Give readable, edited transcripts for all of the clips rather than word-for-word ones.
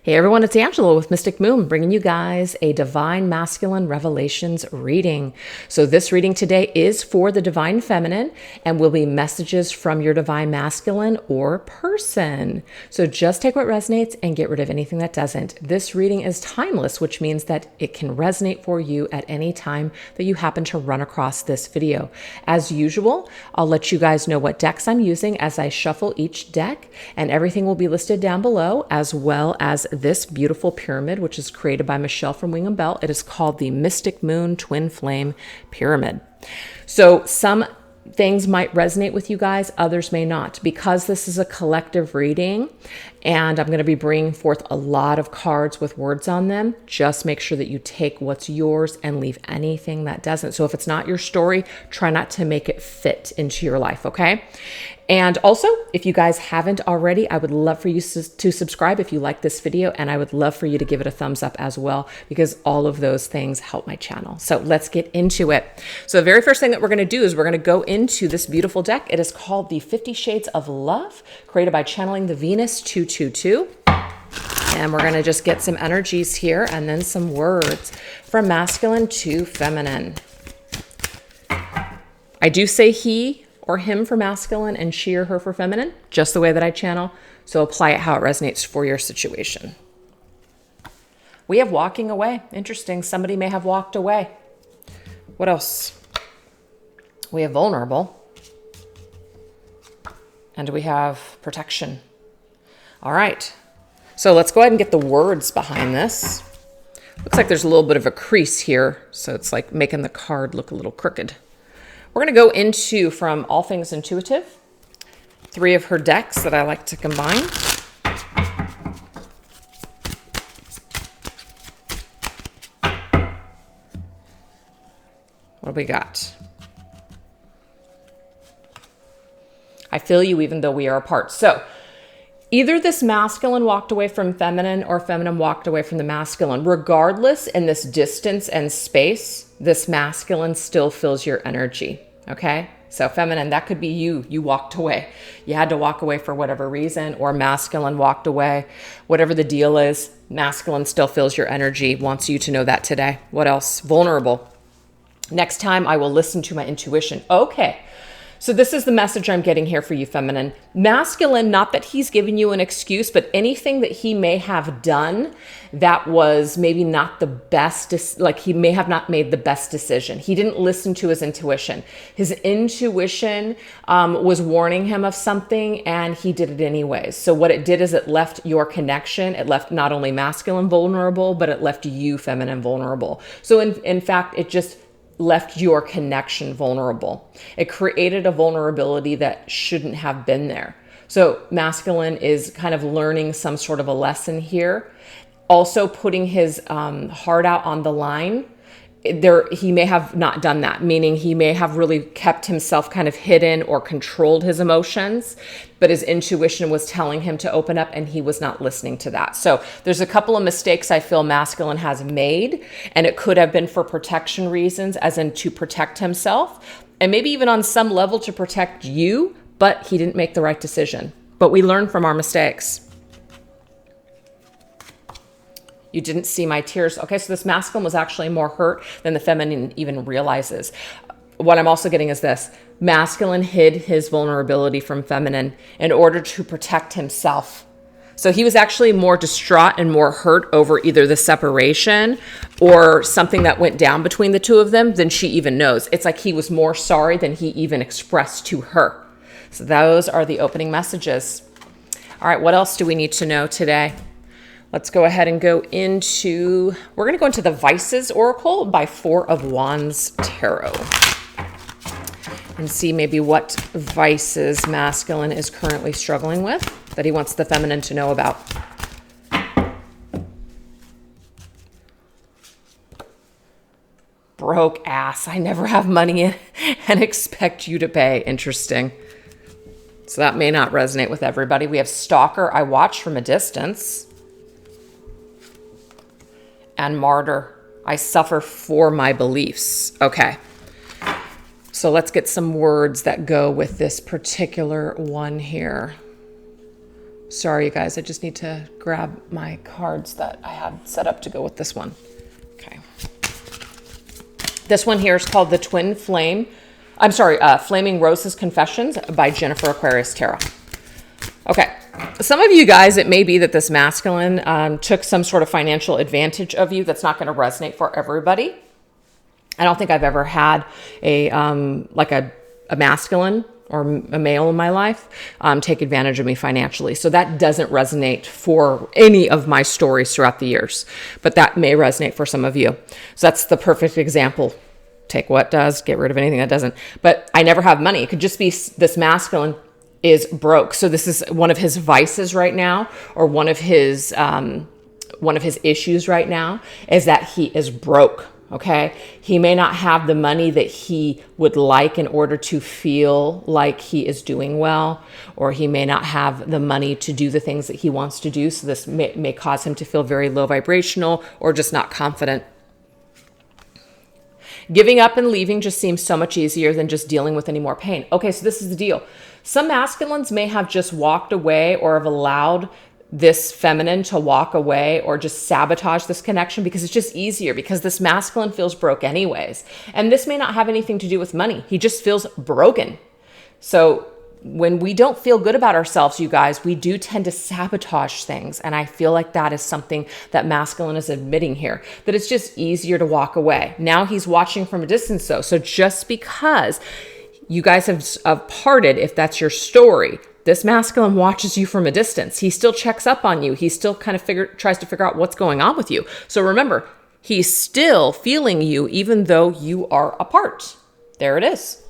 Hey everyone, it's Angela with Mystic Moon, bringing you guys a Divine Masculine Revelations reading. So this reading today is for the Divine Feminine and will be messages from your Divine Masculine or person. So just take what resonates and get rid of anything that doesn't. This reading is timeless, which means that it can resonate for you at any time that you happen to run across this video. As usual, I'll let you guys know what decks I'm using as I shuffle each deck, and everything will be listed down below, as well as this beautiful pyramid, which is created by Michelle from Wing and Bell. It is called the Mystic Moon Twin Flame Pyramid. So some things might resonate with you guys, others may not. Because this is a collective reading and I'm going to be bringing forth a lot of cards with words on them, just make sure that you take what's yours and leave anything that doesn't. So if it's not your story, try not to make it fit into your life, okay? And also, if you guys haven't already, I would love for you to subscribe if you like this video, and I would love for you to give it a thumbs up as well, because all of those things help my channel. So let's get into it. So the very first thing that we're going to do is we're going to go into this beautiful deck. It is called the 50 Shades of Love, created by Channeling the Venus 222. And we're going to just get some energies here and then some words from masculine to feminine. I do say he or him for masculine and she or her for feminine, just the way that I channel. So apply it how it resonates for your situation. We have walking away. Interesting. Somebody may have walked away. What else? We have vulnerable. And we have protection. All right. So let's go ahead and get the words behind this. Looks like there's a little bit of a crease here, so it's like making the card look a little crooked. We're going to go into, from All Things Intuitive, 3 of her decks that I like to combine. What do we got? I feel you even though we are apart. So either this masculine walked away from feminine or feminine walked away from the masculine. Regardless, in this distance and space, this masculine still feels your energy, okay? So feminine, that could be you. You walked away. You had to walk away for whatever reason, or masculine walked away. Whatever the deal is, masculine still feels your energy, wants you to know that today. What else? Vulnerable. Next time I will listen to my intuition. Okay. So this is the message I'm getting here for you, feminine. Masculine, not that he's giving you an excuse, but anything that he may have done that was maybe not the best, like he may have not made the best decision. He didn't listen to his intuition. His intuition was warning him of something and he did it anyways. So what it did is it left your connection. It left not only masculine vulnerable, but it left you feminine vulnerable. So in fact, it just left your connection vulnerable. It created a vulnerability that shouldn't have been there. So masculine is kind of learning some sort of a lesson here. Also putting his heart out on the line. He may have not done that, meaning he may have really kept himself kind of hidden or controlled his emotions, but his intuition was telling him to open up and he was not listening to that. So there's a couple of mistakes I feel masculine has made, and it could have been for protection reasons, as in to protect himself, and maybe even on some level to protect you, but he didn't make the right decision. But we learn from our mistakes. You didn't see my tears. Okay, so this masculine was actually more hurt than the feminine even realizes. What I'm also getting is this. Masculine hid his vulnerability from feminine in order to protect himself. So he was actually more distraught and more hurt over either the separation or something that went down between the two of them than she even knows. It's like he was more sorry than he even expressed to her. So those are the opening messages. All right, what else do we need to know today? Let's go ahead and we're going to go into the Vices Oracle by 4 of Wands Tarot and see maybe what vices masculine is currently struggling with that he wants the feminine to know about. Broke ass. I never have money and expect you to pay. Interesting. So that may not resonate with everybody. We have Stalker. I watch from a distance. And Martyr. I suffer for my beliefs. Okay. So let's get some words that go with this particular one here. Sorry, you guys. I just need to grab my cards that I had set up to go with this one. Okay. This one here is called the Twin Flame. Flaming Roses Confessions by Jennifer Aquarius Tarot. Okay. Some of you guys, it may be that this masculine took some sort of financial advantage of you. That's not going to resonate for everybody. I don't think I've ever had a masculine or a male in my life take advantage of me financially. So that doesn't resonate for any of my stories throughout the years, but that may resonate for some of you. So that's the perfect example. Take what does, get rid of anything that doesn't. But I never have money. It could just be this masculine is broke. So this is one of his vices right now, or one of his issues right now is that he is broke. Okay. He may not have the money that he would like in order to feel like he is doing well, or he may not have the money to do the things that he wants to do. So this may cause him to feel very low vibrational or just not confident. Giving up and leaving just seems so much easier than just dealing with any more pain. Okay, so this is the deal. Some masculines may have just walked away or have allowed this feminine to walk away or just sabotage this connection because it's just easier, because this masculine feels broke anyways. And this may not have anything to do with money. He just feels broken. So when we don't feel good about ourselves, you guys, we do tend to sabotage things. And I feel like that is something that masculine is admitting here, that it's just easier to walk away. Now he's watching from a distance though. So just because you guys have parted, if that's your story, this masculine watches you from a distance. He still checks up on you. He still kind of tries to figure out what's going on with you. So remember, he's still feeling you even though you are apart. There it is.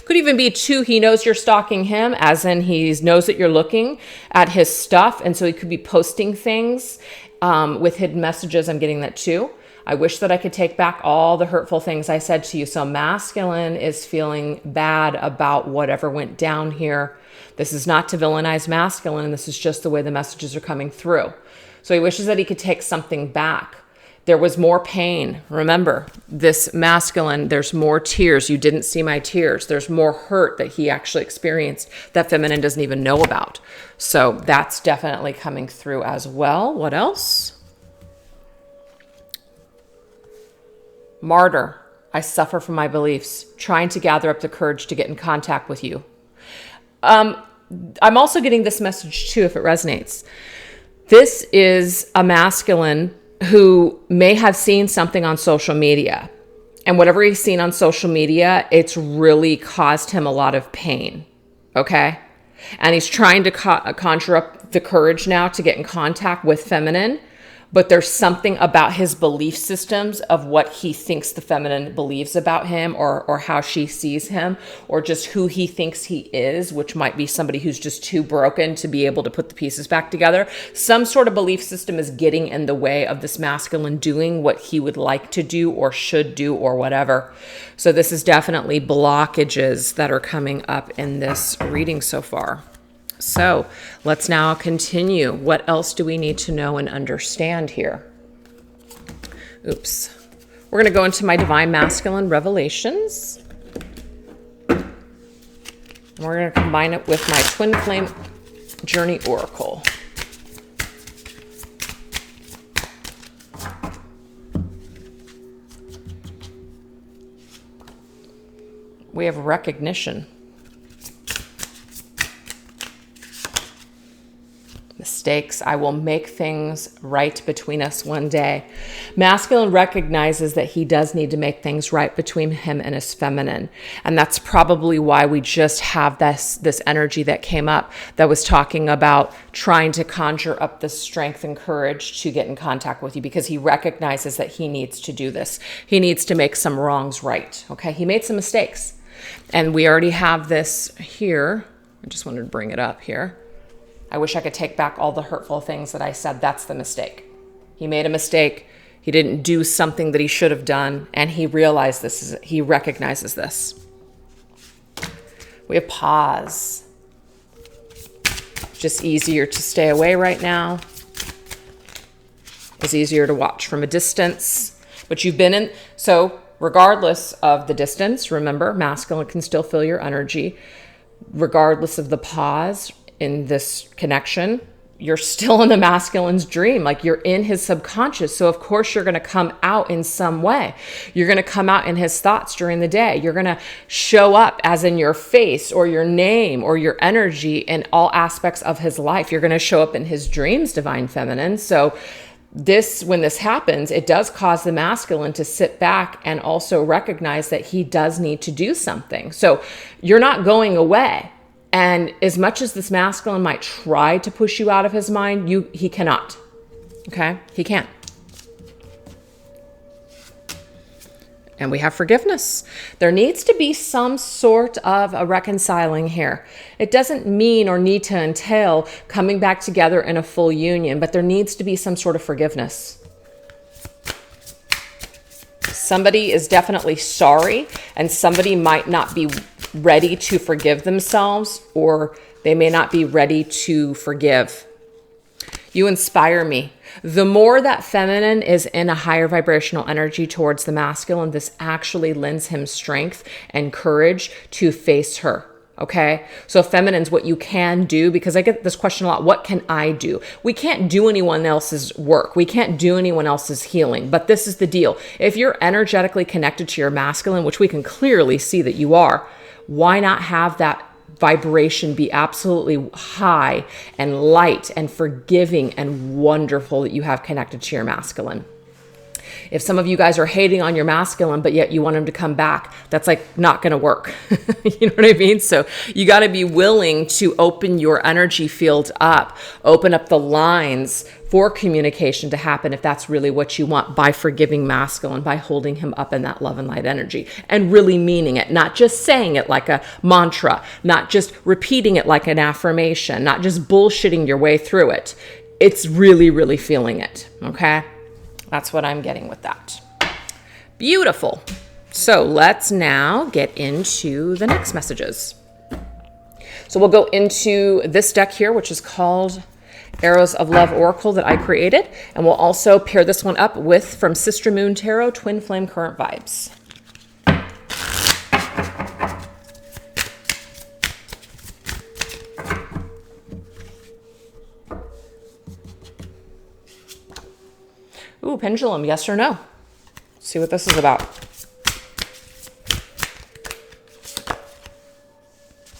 Could even be too, he knows you're stalking him, as in he knows that you're looking at his stuff. And so he could be posting things with hidden messages. I'm getting that too. I wish that I could take back all the hurtful things I said to you. So masculine is feeling bad about whatever went down here. This is not to villainize masculine. This is just the way the messages are coming through. So he wishes that he could take something back. There was more pain. Remember, this masculine, there's more tears. You didn't see my tears. There's more hurt that he actually experienced that feminine doesn't even know about. So that's definitely coming through as well. What else? Martyr, I suffer from my beliefs, trying to gather up the courage to get in contact with you. I'm also getting this message too, if it resonates. This is a masculine who may have seen something on social media, and whatever he's seen on social media, it's really caused him a lot of pain. Okay. And he's trying to conjure up the courage now to get in contact with feminine. But there's something about his belief systems of what he thinks the feminine believes about him, or how she sees him, or just who he thinks he is, which might be somebody who's just too broken to be able to put the pieces back together. Some sort of belief system is getting in the way of this masculine doing what he would like to do or should do or whatever. So this is definitely blockages that are coming up in this reading so far. So let's now continue. What else do we need to know and understand here? Oops. We're going to go into my Divine Masculine Revelations. And we're going to combine it with my Twin Flame Journey Oracle. We have recognition. Mistakes. I will make things right between us one day. Masculine recognizes that he does need to make things right between him and his feminine. And that's probably why we just have this energy that came up that was talking about trying to conjure up the strength and courage to get in contact with you, because he recognizes that he needs to do this. He needs to make some wrongs right. Okay. He made some mistakes, and we already have this here. I just wanted to bring it up here. I wish I could take back all the hurtful things that I said. That's the mistake. He made a mistake. He didn't do something that he should have done, and he realized this. He recognizes this. We have pause. Just easier to stay away right now. It's easier to watch from a distance. But you've been in, so regardless of the distance, remember, masculine can still feel your energy. regardless of the pause in this connection, you're still in the masculine's dream. Like, you're in his subconscious. So of course you're going to come out in some way. You're going to come out in his thoughts during the day. You're going to show up as in your face or your name or your energy in all aspects of his life. You're going to show up in his dreams, divine feminine. So when this happens, it does cause the masculine to sit back and also recognize that he does need to do something. So you're not going away. And as much as this masculine might try to push you out of his mind, he cannot. Okay? He can't. And we have forgiveness. There needs to be some sort of a reconciling here. It doesn't mean or need to entail coming back together in a full union, but there needs to be some sort of forgiveness. Somebody is definitely sorry, and somebody might not be ready to forgive themselves, or they may not be ready to forgive. You inspire me. The more that feminine is in a higher vibrational energy towards the masculine, this actually lends him strength and courage to face her. Okay. So feminine's what you can do, because I get this question a lot. What can I do? We can't do anyone else's work. We can't do anyone else's healing. But this is the deal. If you're energetically connected to your masculine, which we can clearly see that you are, why not have that vibration be absolutely high and light and forgiving and wonderful that you have connected to your masculine? If some of you guys are hating on your masculine, but yet you want him to come back, that's like not going to work. You know what I mean? So you got to be willing to open your energy field up, open up the lines for communication to happen if that's really what you want, by forgiving masculine, by holding him up in that love and light energy and really meaning it, not just saying it like a mantra, not just repeating it like an affirmation, not just bullshitting your way through it. It's really, really feeling it. Okay. That's what I'm getting with that. Beautiful. So let's now get into the next messages. So we'll go into this deck here, which is called Arrows of Love Oracle that I created. And we'll also pair this one up with, from Sister Moon Tarot, Twin Flame Current Vibes. Ooh, pendulum, yes or no? Let's see what this is about.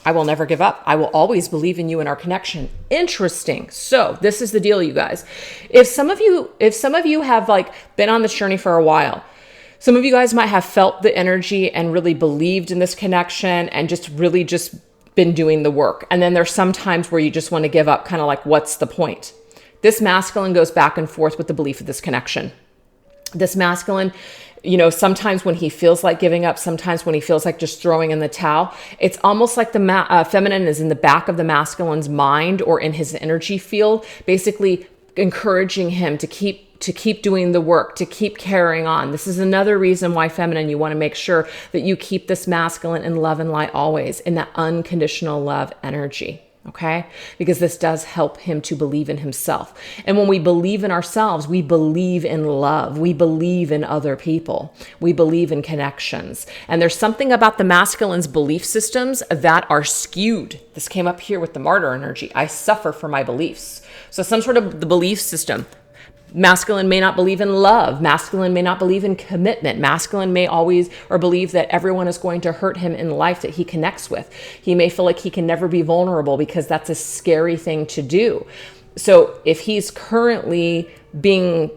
I will never give up. I will always believe in you and our connection. Interesting. So this is the deal, you guys. If some of you have like been on this journey for a while, some of you guys might have felt the energy and really believed in this connection and just really just been doing the work. And then there's some times where you just want to give up, kind of like, what's the point? This masculine goes back and forth with the belief of this connection. This masculine, sometimes when he feels like giving up, sometimes when he feels like just throwing in the towel, it's almost like the feminine is in the back of the masculine's mind or in his energy field, basically encouraging him to keep doing the work, to keep carrying on. This is another reason why feminine, you want to make sure that you keep this masculine in love and light always, in that unconditional love energy. Okay? Because this does help him to believe in himself. And when we believe in ourselves, we believe in love. We believe in other people. We believe in connections. And there's something about the masculine's belief systems that are skewed. This came up here with the martyr energy. I suffer for my beliefs. So some sort of the belief system. Masculine may not believe in love. Masculine may not believe in commitment. Masculine may always or believe that everyone is going to hurt him in life that he connects with. He may feel like he can never be vulnerable because that's a scary thing to do. So if he's currently being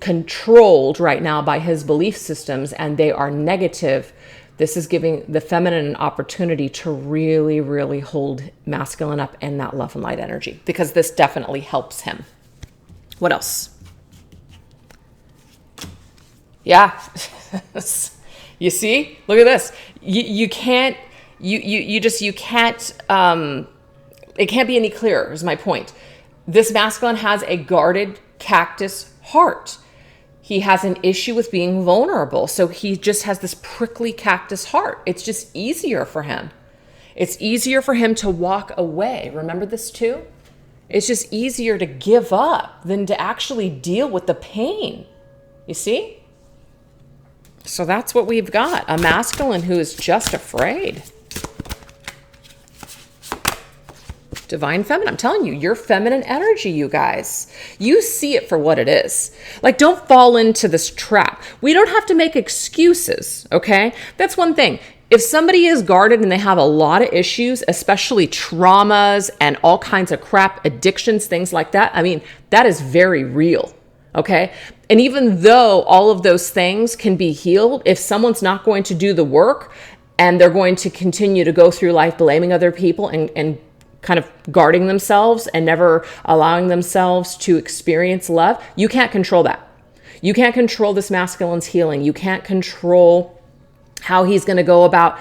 controlled right now by his belief systems and they are negative, this is giving the feminine an opportunity to really, really hold masculine up in that love and light energy, because this definitely helps him. What else? Yeah. You see, look at this. You can't, it can't be any clearer is my point. This masculine has a guarded cactus heart. He has an issue with being vulnerable. So he just has this prickly cactus heart. It's just easier for him. It's easier for him to walk away. Remember this too? It's just easier to give up than to actually deal with the pain. You see? So that's what we've got. A masculine who is just afraid. Divine feminine. I'm telling you, your feminine energy, you guys. You see it for what it is. Like, don't fall into this trap. We don't have to make excuses, okay? That's one thing. If somebody is guarded and they have a lot of issues, especially traumas and all kinds of crap, addictions, things like that, I mean, that is very real, okay? And even though all of those things can be healed, if someone's not going to do the work and they're going to continue to go through life blaming other people and kind of guarding themselves and never allowing themselves to experience love, you can't control that. You can't control this masculine's healing. You can't control how he's going to go about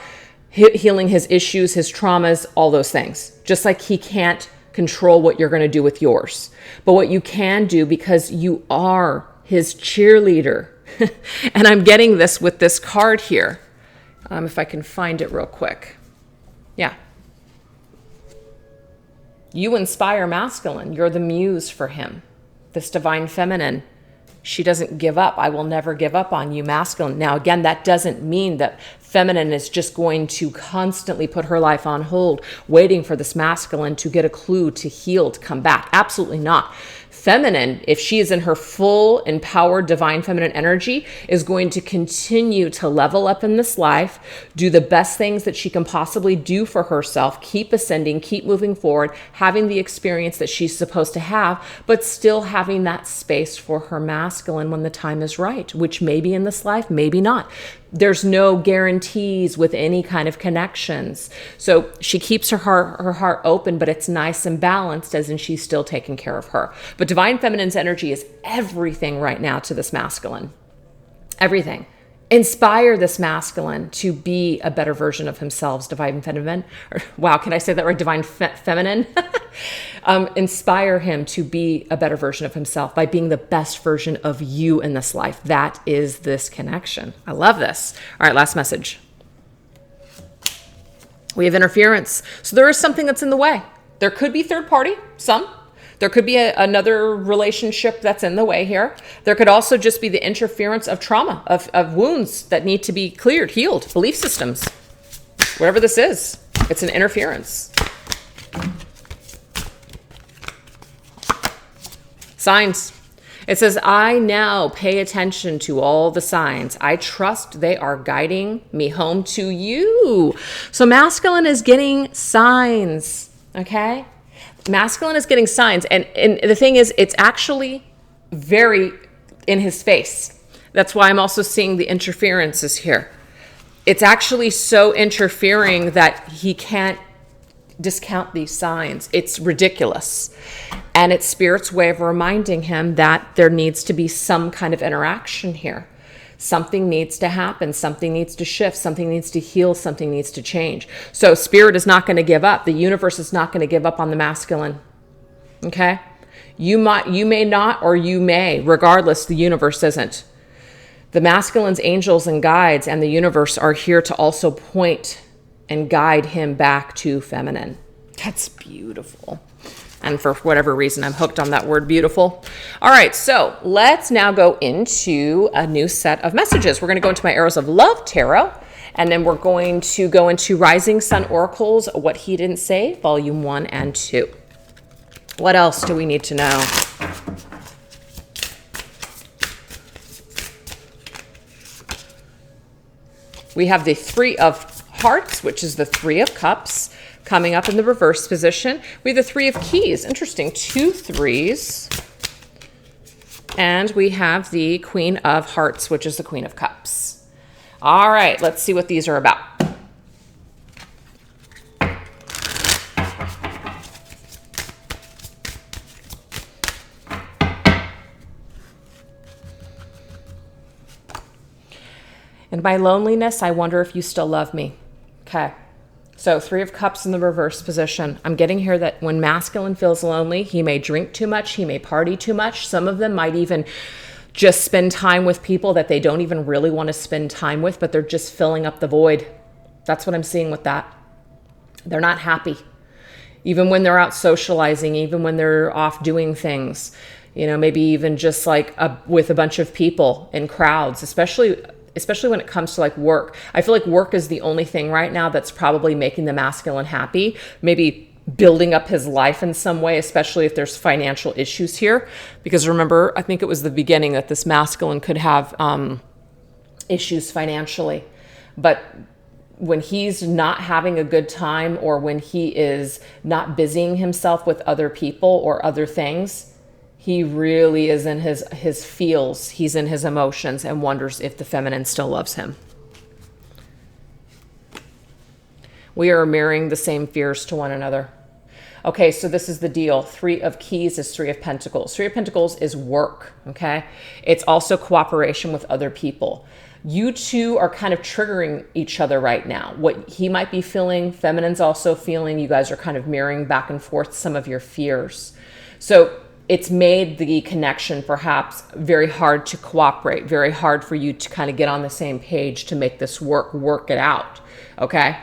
healing his issues, his traumas, all those things. Just like he can't control what you're going to do with yours. But what you can do, because you are his cheerleader, and I'm getting this with this card here. If I can find it real quick. Yeah. You inspire masculine. You're the muse for him. This divine feminine. She doesn't give up. I will never give up on you, masculine. Now, again, that doesn't mean that feminine is just going to constantly put her life on hold, waiting for this masculine to get a clue, to heal, to come back. Absolutely not. Feminine, if she is in her full, empowered, divine feminine energy, is going to continue to level up in this life, do the best things that she can possibly do for herself, keep ascending, keep moving forward, having the experience that she's supposed to have, but still having that space for her masculine when the time is right, which may be in this life, maybe not. There's no guarantees with any kind of connections. So she keeps her heart open, but it's nice and balanced, as in she's still taking care of her. But divine feminine's energy is everything right now to this masculine. Everything. Inspire this masculine to be a better version of himself, divine feminine. Wow, can I say that right? Divine feminine. Inspire him to be a better version of himself by being the best version of you in this life. That is this connection. I love this. All right, last message. We have interference. So there is something that's in the way. There could be third party, some. There could be another relationship that's in the way here. There could also just be the interference of trauma, of wounds that need to be cleared, healed, belief systems. Whatever this is, it's an interference. Signs. It says, I now pay attention to all the signs. I trust they are guiding me home to you. So masculine is getting signs, okay? Masculine is getting signs. And the thing is, it's actually very in his face. That's why I'm also seeing the interferences here. It's actually so interfering that he can't discount these signs. It's ridiculous. And it's Spirit's way of reminding him that there needs to be some kind of interaction here. Something needs to happen. Something needs to shift. Something needs to heal. Something needs to change. So Spirit is not going to give up. The universe is not going to give up on the masculine. Okay? You may not, or you may. Regardless, the universe isn't. The masculine's angels and guides and the universe are here to also point and guide him back to feminine. That's beautiful. And for whatever reason, I'm hooked on that word beautiful. All right, so let's now go into a new set of messages. We're going to go into my Arrows of Love Tarot, and then we're going to go into Rising Sun Oracles, What He Didn't Say, Volume 1 and 2. What else do we need to know? We have the Three of Hearts, which is the Three of Cups, coming up in the reverse position. We have the Three of Keys. Interesting. 2 threes. And we have the Queen of Hearts, which is the Queen of Cups. All right, let's see what these are about. In my loneliness, I wonder if you still love me. Okay. So 3 of Cups in the reverse position. I'm getting here that when masculine feels lonely, he may drink too much, he may party too much. Some of them might even just spend time with people that they don't even really want to spend time with, but they're just filling up the void. That's what I'm seeing with that. They're not happy. Even when they're out socializing, even when they're off doing things, you know, maybe even just like with a bunch of people in crowds, especially when it comes to like work. I feel like work is the only thing right now that's probably making the masculine happy. Maybe building up his life in some way, especially if there's financial issues here. Because remember, I think it was the beginning that this masculine could have issues financially. But when he's not having a good time, or when he is not busying himself with other people or other things, he really is in his feels, he's in his emotions, and wonders if the feminine still loves him. We are mirroring the same fears to one another. Okay, so this is the deal. 3 of Keys is 3 of Pentacles. 3 of Pentacles is work, okay? It's also cooperation with other people. You two are kind of triggering each other right now. What he might be feeling, feminine's also feeling. You guys are kind of mirroring back and forth some of your fears. So it's made the connection perhaps very hard to cooperate, very hard for you to kind of get on the same page to make this work it out, okay?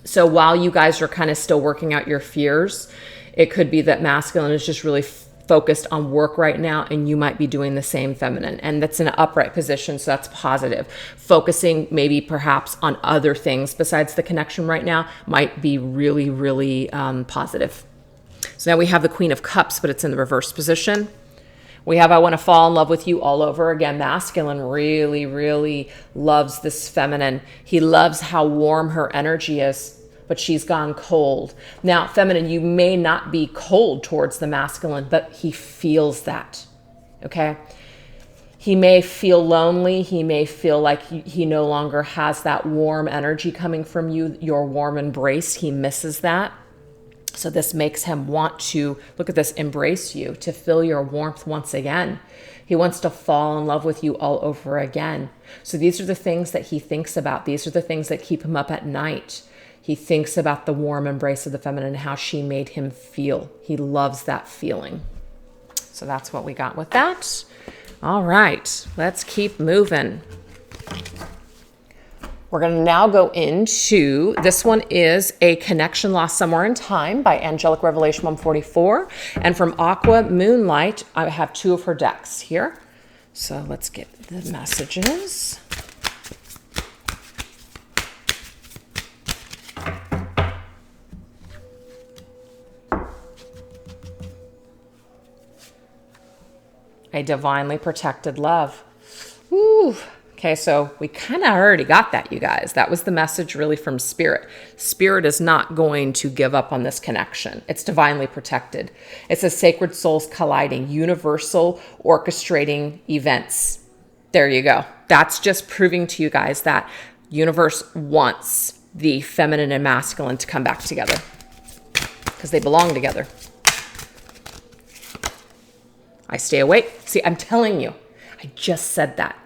So while you guys are kind of still working out your fears, it could be that masculine is just really focused on work right now, and you might be doing the same, feminine. And that's in an upright position, so that's positive. Focusing maybe perhaps on other things besides the connection right now might be really, really positive. So now we have the Queen of Cups, but it's in the reverse position. We have I want to fall in love with you all over again. Masculine really, really loves this feminine. He loves how warm her energy is, but she's gone cold. Now, feminine, you may not be cold towards the masculine, but he feels that, okay? He may feel lonely. He may feel like he no longer has that warm energy coming from you, your warm embrace. He misses that. So this makes him want to, look at this, embrace you, to feel your warmth once again. He wants to fall in love with you all over again. So these are the things that he thinks about. These are the things that keep him up at night. He thinks about the warm embrace of the feminine and how she made him feel. He loves that feeling. So that's what we got with that. All right, let's keep moving. We're going to now go into, this one is A Connection Lost Somewhere in Time by Angelic Revelation 144. And from Aqua Moonlight, I have 2 of her decks here. So let's get the messages. A divinely protected love. Ooh. Okay, so we kind of already got that, you guys. That was the message really from Spirit. Spirit is not going to give up on this connection. It's divinely protected. It's a sacred souls colliding, universal orchestrating events. There you go. That's just proving to you guys that universe wants the feminine and masculine to come back together because they belong together. I stay awake. See, I'm telling you, I just said that.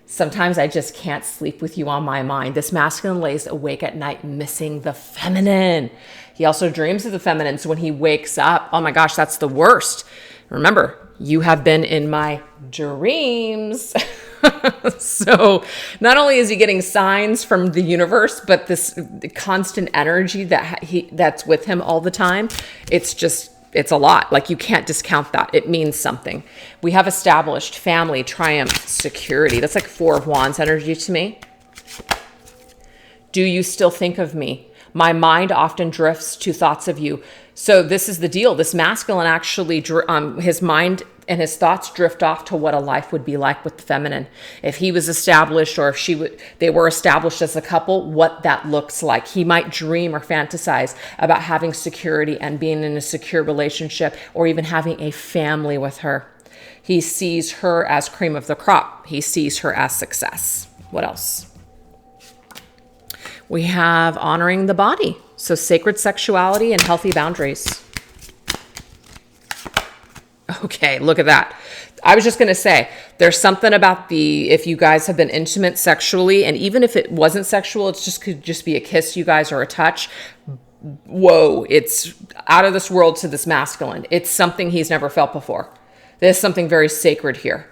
Sometimes I just can't sleep with you on my mind. This masculine lays awake at night missing the feminine. He also dreams of the feminine. So when he wakes up, oh my gosh, that's the worst. Remember, you have been in my dreams. So not only is he getting signs from the universe, but this constant energy that's with him all the time, it's a lot. Like, you can't discount that. It means something. We have established family, triumph, security. That's like 4 of Wands energy to me. Do you still think of me? My mind often drifts to thoughts of you. So this is the deal. This masculine actually, his mind and his thoughts drift off to what a life would be like with the feminine. If he was established, or if they were established as a couple, what that looks like. He might dream or fantasize about having security and being in a secure relationship, or even having a family with her. He sees her as cream of the crop. He sees her as success. What else? We have honoring the body. So sacred sexuality and healthy boundaries. Okay, look at that. I was just going to say, there's something about if you guys have been intimate sexually, and even if it wasn't sexual, could just be a kiss, you guys, or a touch. Whoa, it's out of this world to this masculine. It's something he's never felt before. There's something very sacred here.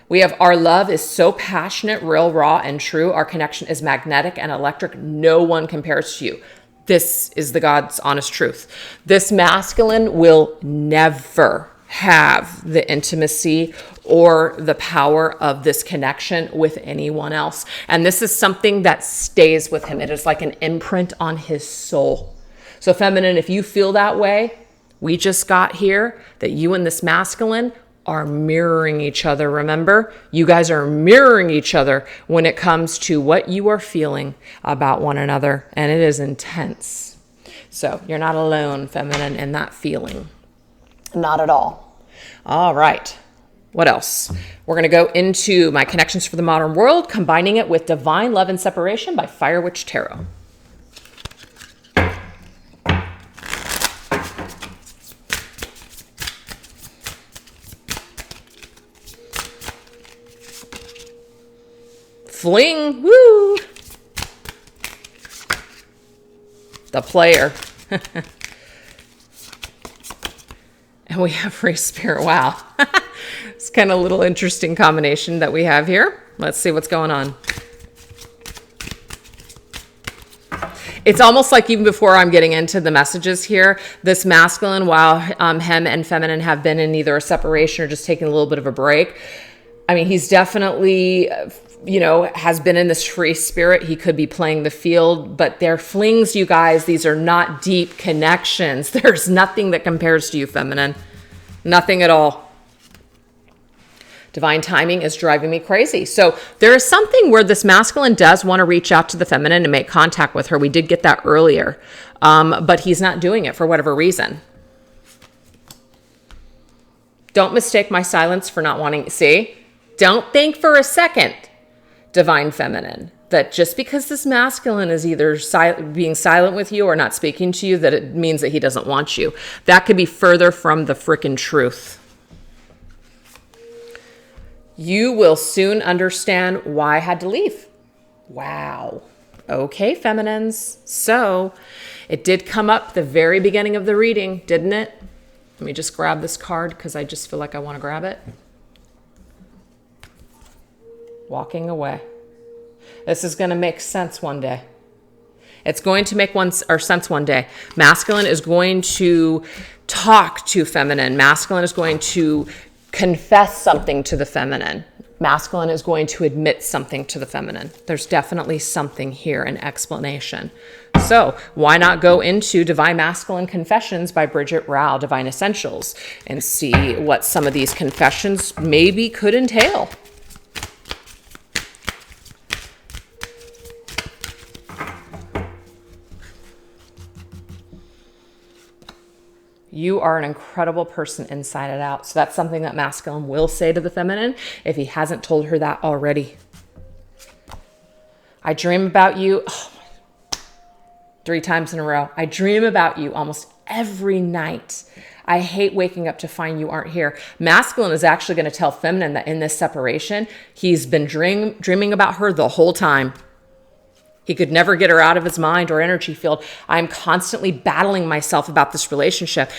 We have our love is so passionate, real, raw, and true. Our connection is magnetic and electric. No one compares to you. This is the God's honest truth. This masculine will never have the intimacy or the power of this connection with anyone else. And this is something that stays with him. It is like an imprint on his soul. So feminine, if you feel that way, we just got here that you and this masculine are mirroring each other. Remember, you guys are mirroring each other when it comes to what you are feeling about one another, and it is intense. So you're not alone, feminine, in that feeling. Not at all. All right. What else? We're going to go into my connections for the modern world, combining it with Divine Love and Separation by Fire Witch Tarot. Fling, woo! The Player. And we have Free Spirit. Wow. It's kind of a little interesting combination that we have here. Let's see what's going on. It's almost like even before I'm getting into the messages here, this masculine, while him and feminine have been in either a separation or just taking a little bit of a break, I mean, he's definitely, has been in this free spirit. He could be playing the field, but they're flings, you guys. These are not deep connections. There's nothing that compares to you, feminine. Nothing at all. Divine timing is driving me crazy. So there is something where this masculine does want to reach out to the feminine and make contact with her. We did get that earlier, but he's not doing it for whatever reason. Don't mistake my silence for not wanting to see. Don't think for a second, divine feminine, that just because this masculine is either being silent with you or not speaking to you, that it means that he doesn't want you. That could be further from the frickin' truth. You will soon understand why I had to leave. Wow. Okay, feminines. So it did come up the very beginning of the reading, didn't it? Let me just grab this card because I just feel like I want to grab it. Walking away. This is going to make sense one day. It's going to make sense one day. Masculine is going to talk to feminine. Masculine is going to confess something to the feminine. Masculine is going to admit something to the feminine. There's definitely something here, an explanation. So why not go into Divine Masculine Confessions by Bridget Rao, Divine Essentials, and see what some of these confessions maybe could entail. You are an incredible person inside and out. So that's something that masculine will say to the feminine if he hasn't told her that already. I dream about you 3 times in a row. I dream about you almost every night. I hate waking up to find you aren't here. Masculine is actually going to tell feminine that in this separation, he's been dreaming about her the whole time. He could never get her out of his mind or energy field. I'm constantly battling myself about this relationship.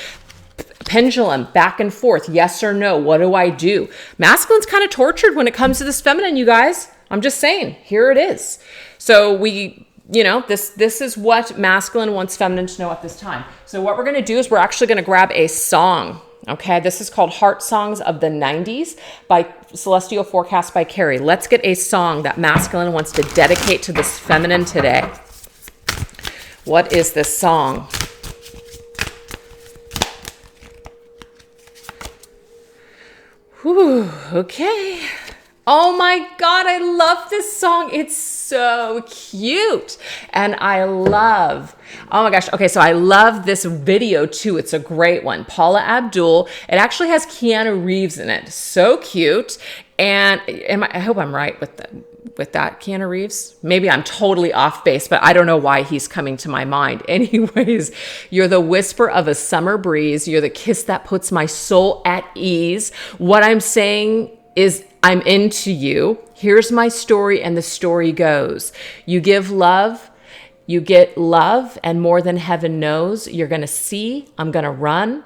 Pendulum, back and forth, yes or no. What do I do? Masculine's kind of tortured when it comes to this feminine, you guys. I'm just saying, here it is. So this is what masculine wants feminine to know at this time. So what we're going to do is we're actually going to grab a song. Okay, this is called Heart Songs of the 90s by Celestial Forecast by Carrie. Let's get a song that masculine wants to dedicate to this feminine today. What is this song? Whew, okay. Oh my God, I love this song. It's so cute. And oh my gosh. Okay, so I love this video too. It's a great one. Paula Abdul. It actually has Keanu Reeves in it. So cute. And I hope I'm right with that, Keanu Reeves. Maybe I'm totally off base, but I don't know why he's coming to my mind. Anyways, you're the whisper of a summer breeze. You're the kiss that puts my soul at ease. What I'm saying is I'm into you. Here's my story, and the story goes. You give love, you get love, and more than heaven knows, you're going to see, I'm going to run.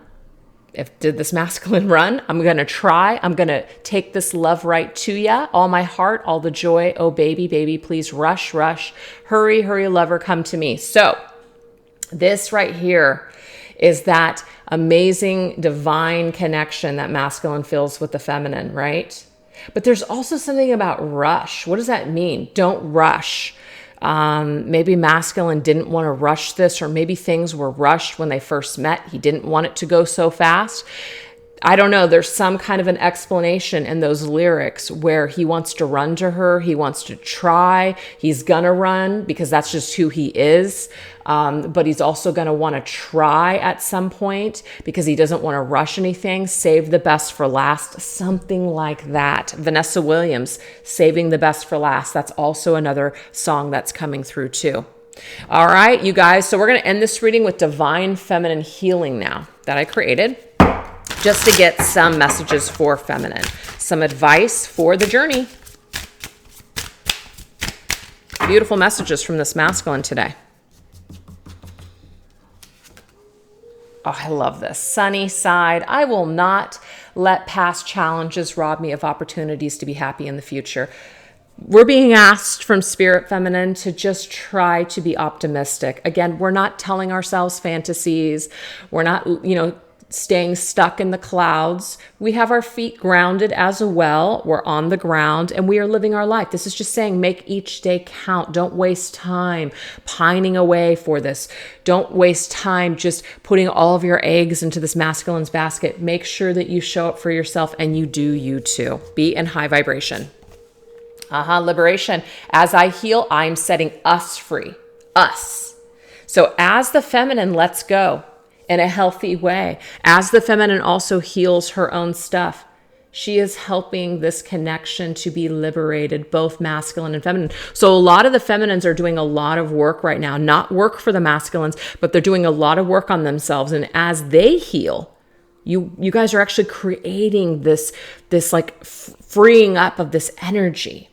Did this masculine run? I'm going to try. I'm going to take this love right to ya. All my heart, all the joy. Oh, baby, baby, please rush, rush. Hurry, hurry, lover, come to me. So this right here is that amazing divine connection that masculine feels with the feminine, right? But there's also something about rush. What does that mean? Don't rush. Maybe masculine didn't want to rush this, or maybe things were rushed when they first met. He didn't want it to go so fast. I don't know. There's some kind of an explanation in those lyrics where he wants to run to her. He wants to try. He's going to run because that's just who he is. But he's also going to want to try at some point because he doesn't want to rush anything. Save the best for last. Something like that. Vanessa Williams, Saving the Best for Last. That's also another song that's coming through too. All right, you guys. So we're going to end this reading with Divine Feminine Healing now that I created, just to get some messages for feminine, some advice for the journey. Beautiful messages from this masculine today. Oh, I love this. Sunny side. I will not let past challenges rob me of opportunities to be happy in the future. We're being asked from Spirit Feminine to just try to be optimistic. Again, we're not telling ourselves fantasies. We're not, staying stuck in the clouds. We have our feet grounded as well. We're on the ground and we are living our life. This is just saying, make each day count. Don't waste time pining away for this. Don't waste time just putting all of your eggs into this masculine's basket. Make sure that you show up for yourself and you do you too. Be in high vibration. Liberation. As I heal, I'm setting us free. Us. So as the feminine lets go in a healthy way, as the feminine also heals her own stuff, she is helping this connection to be liberated, both masculine and feminine. So a lot of the feminines are doing a lot of work right now, not work for the masculines, but they're doing a lot of work on themselves. And as they heal, you guys are actually creating this like freeing up of this energy.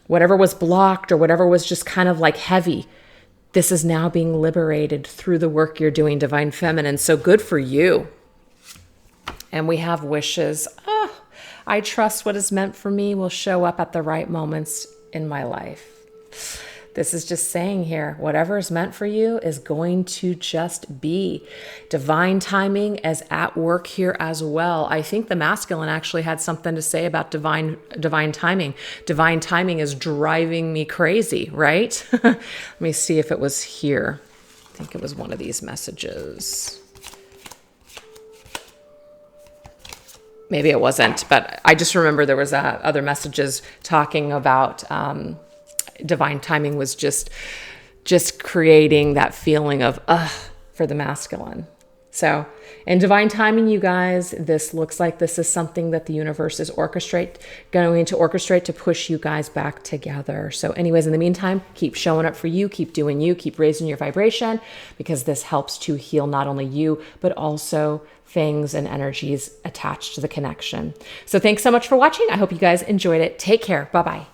Whatever was blocked or whatever was just kind of like heavy, this is now being liberated through the work you're doing, Divine Feminine. So good for you. And we have wishes. I trust what is meant for me will show up at the right moments in my life. This is just saying here, whatever is meant for you is going to just be. Divine timing is at work here as well. I think the masculine actually had something to say about divine timing. Divine timing is driving me crazy, right? Let me see if it was here. I think it was one of these messages. Maybe it wasn't, but I just remember there was other messages talking about divine timing was just creating that feeling of for the masculine. So in divine timing, you guys, this looks like this is something that the universe is going to orchestrate to push you guys back together. So anyways, in the meantime, keep showing up for you, keep doing you, keep raising your vibration, because this helps to heal not only you, but also things and energies attached to the connection. So thanks so much for watching. I hope you guys enjoyed it. Take care. Bye-bye.